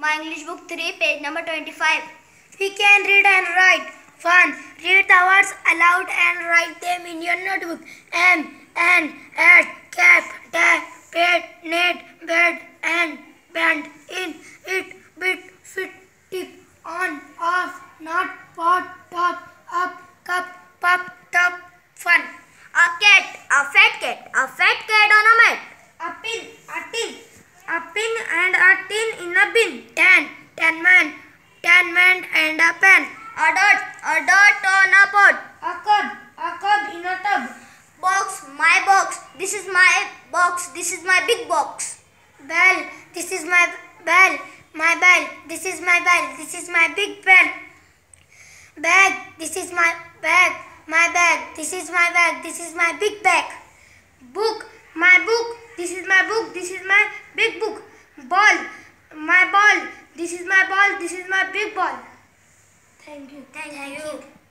My English book 3, page number 25. We can read and write. 1. Read the words aloud and write them in your notebook. M, N, at, cap, tap, pet, net, bed, and band, in, it, bit, fit, tip, on, off, not, pot, top, up, cup, pup, top, fun. A cat, a fat cat on a mat. A pin, and a tin in a bin. 10 man and a pen. A dot on a pot. A cod in a tub. Box, my box. This is my box. This is my big box. Bell, this is my bell. My bell, this is my bell. This is my big bell. Bag, this is my bag. My bag, this is my bag. This is my big bag. Book, my book. This is my book. This is my big book. Ball, my ball. This is my ball. This is my big ball. Thank you. Thank you.